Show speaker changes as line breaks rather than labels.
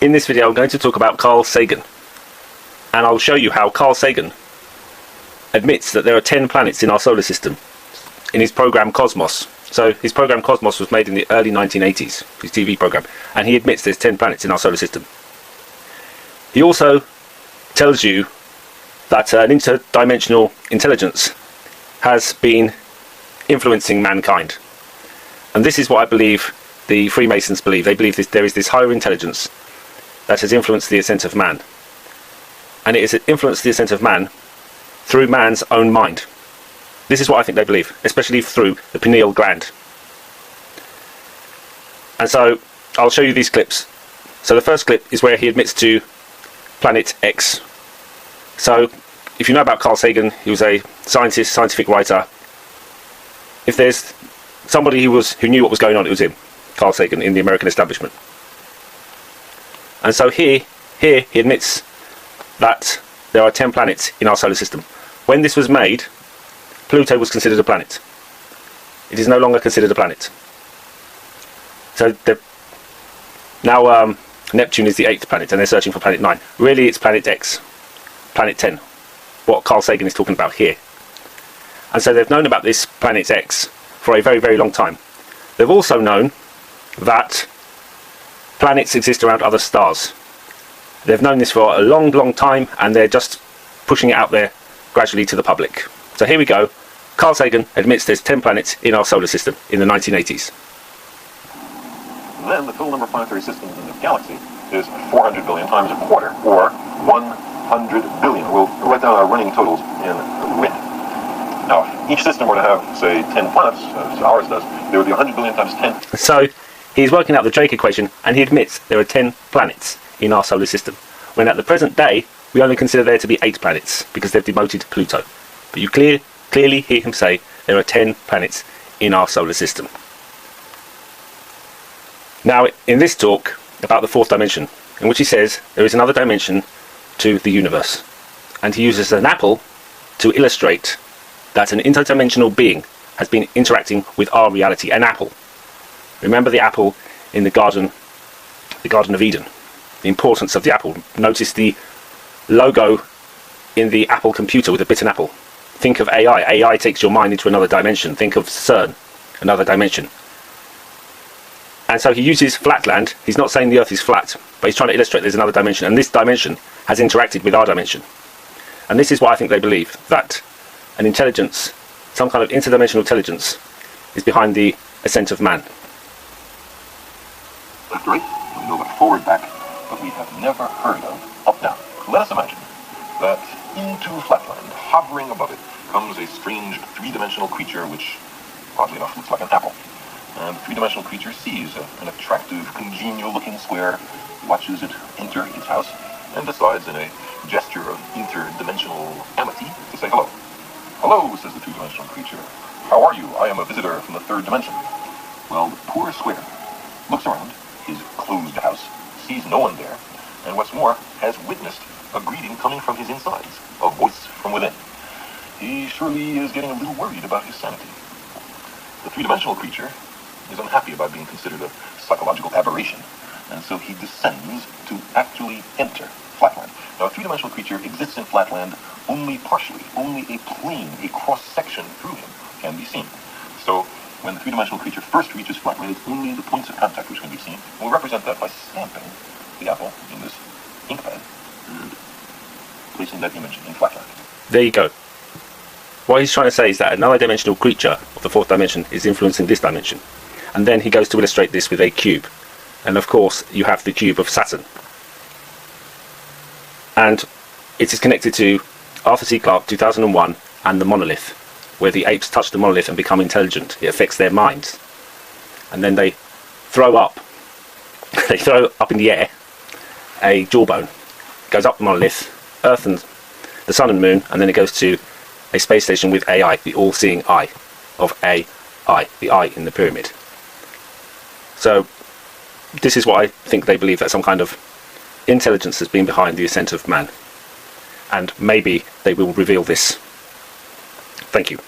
In this video I'm going to talk about Carl Sagan, and I'll show you how Carl Sagan admits that there are 10 planets in our solar system in his program Cosmos. So his program Cosmos was made in the early 1980s, his TV program, and he admits there's 10 planets in our solar system. He also tells you that an interdimensional intelligence has been influencing mankind. And this is what I believe the Freemasons believe. They believe there is this higher intelligence that has influenced the ascent of man. And it has influenced the ascent of man through man's own mind. This is what I think they believe, especially through the pineal gland. And so I'll show you these clips. So the first clip is where he admits to Planet X. So if you know about Carl Sagan, he was a scientist, scientific writer. If there's somebody who knew what was going on, it was him, Carl Sagan, in the American establishment. And so here he admits that there are 10 planets in our solar system. When this was made, Pluto was considered a planet. It is no longer considered a planet. So now Neptune is the 8th planet, and they're searching for planet 9. Really, it's planet X, planet 10, what Carl Sagan is talking about here. And so they've known about this planet X for a very, very long time. They've also known that planets exist around other stars. They've known this for a long, long time, and they're just pushing it out there gradually to the public. So here we go. Carl Sagan admits there's 10 planets in our solar system in the 1980s.
Then the total number of planetary systems in the galaxy is 400 billion times a quarter, or 100 billion. We'll write down our running totals in red. Now, if each system were to have, say, 10 planets, as ours does, there would be 100 billion times 10.
So he's working out the Drake equation, and he admits there are 10 planets in our solar system, when at the present day we only consider there to be 8 planets because they've demoted Pluto. But you clearly hear him say there are 10 planets in our solar system. Now, in this talk about the 4th dimension, in which he says there is another dimension to the universe, and he uses an apple to illustrate that an interdimensional being has been interacting with our reality. An apple. Remember the apple in the Garden of Eden. The importance of the apple. Notice the logo in the Apple computer with a bitten apple. Think of AI. AI takes your mind into another dimension. Think of CERN, another dimension. And so he uses flatland. He's not saying the Earth is flat, but he's trying to illustrate there's another dimension, and this dimension has interacted with our dimension. And this is why I think they believe that an intelligence, some kind of interdimensional intelligence, is behind the ascent of man.
Left, right, we know about forward, back, but we have never heard of up, down. Let us imagine that into flatland, hovering above it, comes a strange three-dimensional creature which, oddly enough, looks like an apple. And the three-dimensional creature sees an attractive, congenial-looking square, watches it enter its house, and decides in a gesture of interdimensional amity to say hello. Hello, says the two-dimensional creature. How are you? I am a visitor from the 3rd dimension. Well, the poor square looks around his closed house, sees no one there, and what's more, has witnessed a greeting coming from his insides, a voice from within. He surely is getting a little worried about his sanity. The three-dimensional creature is unhappy about being considered a psychological aberration, and so he descends to actually enter flatland. Now, a three-dimensional creature exists in flatland only partially. Only a plane, a cross-section through him can be seen. So, when the three-dimensional creature first reaches flatland, it's only the points of contact which can be seen. And we'll represent that by stamping the apple in this ink pad and placing that image in flatland.
There you go. What he's trying to say is that another dimensional creature of the 4th dimension is influencing this dimension. And then he goes to illustrate this with a cube. And of course, you have the cube of Saturn. And it is connected to Arthur C. Clarke 2001 and the monolith, where the apes touch the monolith and become intelligent. It affects their minds. And then they throw up in the air a jawbone. It goes up the monolith, Earth and the Sun and Moon, and then it goes to a space station with AI, the all-seeing eye of AI, the eye in the pyramid. So this is what I think they believe, that some kind of intelligence has been behind the ascent of man. And maybe they will reveal this. Thank you.